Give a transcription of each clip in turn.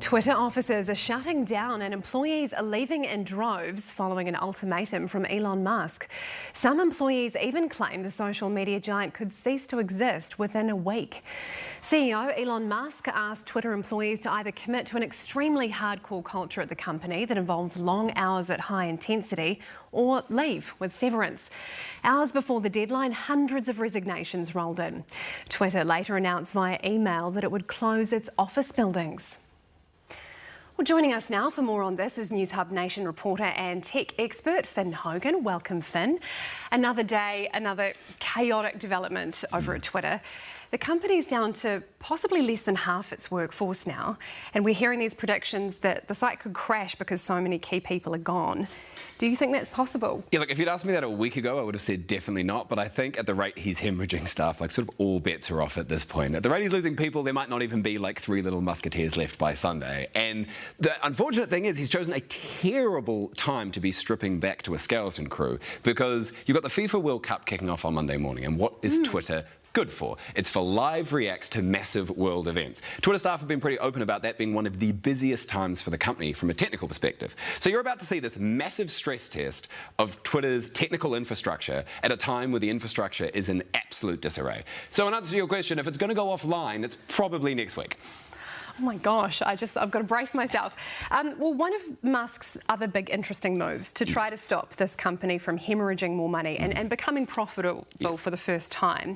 Twitter offices are shutting down and employees are leaving in droves following an ultimatum from Elon Musk. Some employees even claim the social media giant could cease to exist within a week. CEO Elon Musk asked Twitter employees to either commit to an extremely hardcore culture at the company that involves long hours at high intensity or leave with severance. Hours before the deadline, hundreds of resignations rolled in. Twitter later announced via email that it would close its office buildings. Well, joining us now for more on this is Newshub Nation reporter and tech expert Finn Hogan. Welcome, Finn. Another day, another chaotic development over at Twitter. The company's down to possibly less than half its workforce now, and we're hearing these predictions that the site could crash because so many key people are gone. Do you think that's possible? Yeah, look, if you'd asked me that a week ago, I would have said definitely not. But I think at the rate he's hemorrhaging staff, like sort of all bets are off at this point. At the rate he's losing people, there might not even be like 3 little musketeers left by Sunday. And the unfortunate thing is he's chosen a terrible time to be stripping back to a skeleton crew, because you've got the FIFA World Cup kicking off on Monday morning. And what is Twitter good for? It's for live reacts to massive world events. Twitter staff have been pretty open about that being one of the busiest times for the company from a technical perspective. So you're about to see this massive stress test of Twitter's technical infrastructure at a time where the infrastructure is in absolute disarray. So in answer to your question, if it's going to go offline, it's probably next week. Oh my gosh, I've got to brace myself. Well, one of Musk's other big interesting moves to try to stop this company from hemorrhaging more money and becoming profitable for the first time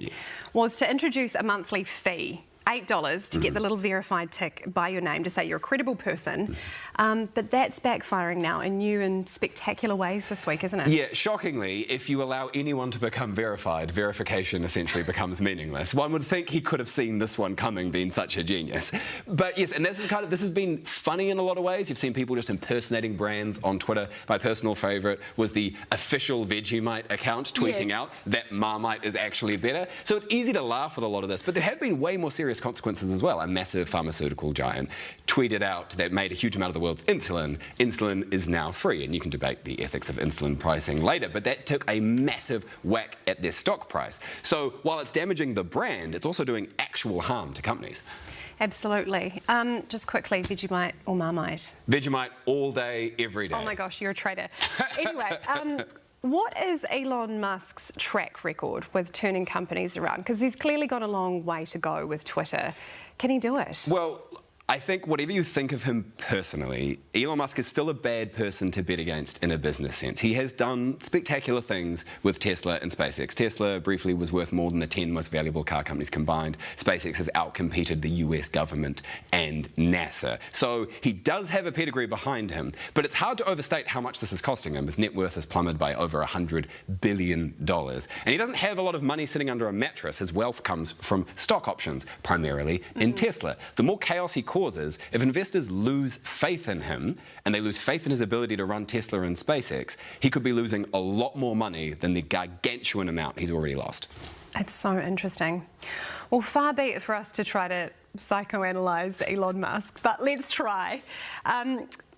was to introduce a monthly fee. $8 to get the little verified tick by your name to say you're a credible person. But that's backfiring now in new and spectacular ways this week, isn't it? Yeah, shockingly, if you allow anyone to become verified, verification essentially becomes meaningless. One would think he could have seen this one coming, being such a genius. But yes, and this has been funny in a lot of ways. You've seen people just impersonating brands on Twitter. My personal favourite was the official Vegemite account tweeting out that Marmite is actually better. So it's easy to laugh at a lot of this, but there have been way more serious consequences as well. A massive pharmaceutical giant tweeted out that made a huge amount of the world's insulin. Insulin is now free, and you can debate the ethics of insulin pricing later, but that took a massive whack at their stock price. So while it's damaging the brand, it's also doing actual harm to companies. Absolutely. Just quickly, Vegemite or Marmite? Vegemite all day, every day. Oh my gosh, you're a traitor. Anyway, what is Elon Musk's track record with turning companies around? Because he's clearly got a long way to go with Twitter. Can he do it? Well, I think whatever you think of him personally, Elon Musk is still a bad person to bet against in a business sense. He has done spectacular things with Tesla and SpaceX. Tesla briefly was worth more than the 10 most valuable car companies combined. SpaceX has outcompeted the US government and NASA. So he does have a pedigree behind him, but it's hard to overstate how much this is costing him. His net worth has plummeted by over $100 billion. And he doesn't have a lot of money sitting under a mattress. His wealth comes from stock options, primarily in Tesla. The more chaos he causes, if investors lose faith in him and they lose faith in his ability to run Tesla and SpaceX, he could be losing a lot more money than the gargantuan amount he's already lost. It's so interesting. Well, far be it for us to try to psychoanalyze Elon Musk, but let's try.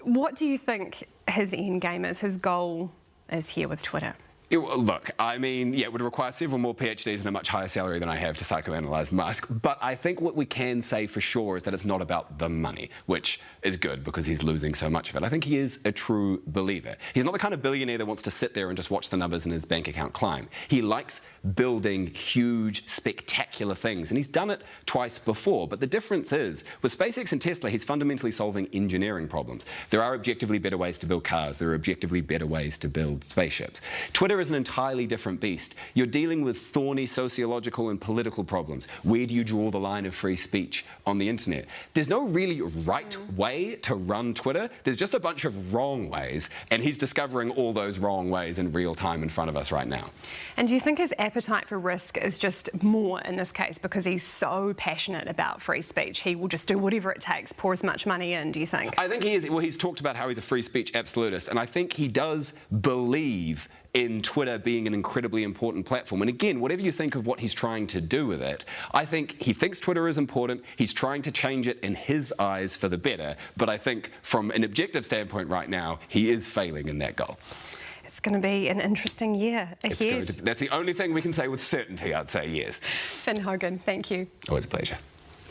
What do you think his end game is, his goal is here with Twitter? Look, I mean, yeah, it would require several more PhDs and a much higher salary than I have to psychoanalyze Musk. But I think what we can say for sure is that it's not about the money, which is good because he's losing so much of it. I think he is a true believer. He's not the kind of billionaire that wants to sit there and just watch the numbers in his bank account climb. He likes building huge, spectacular things, and he's done it twice before. But the difference is, with SpaceX and Tesla, he's fundamentally solving engineering problems. There are objectively better ways to build cars. There are objectively better ways to build spaceships. Twitter is an entirely different beast. You're dealing with thorny sociological and political problems. Where do you draw the line of free speech on the internet? There's no really right way to run Twitter. There's just a bunch of wrong ways, and he's discovering all those wrong ways in real time in front of us right now. And do you think his appetite for risk is just more in this case because he's so passionate about free speech? He will just do whatever it takes, pour as much money in, do you think? I think he is. Well, he's talked about how he's a free speech absolutist, and I think he does believe in Twitter being an incredibly important platform. And again, whatever you think of what he's trying to do with it, I think he thinks Twitter is important. He's trying to change it in his eyes for the better. But I think from an objective standpoint right now, he is failing in that goal. It's going to be an interesting year ahead. That's the only thing we can say with certainty, I'd say, yes. Finn Hogan, thank you. Always a pleasure.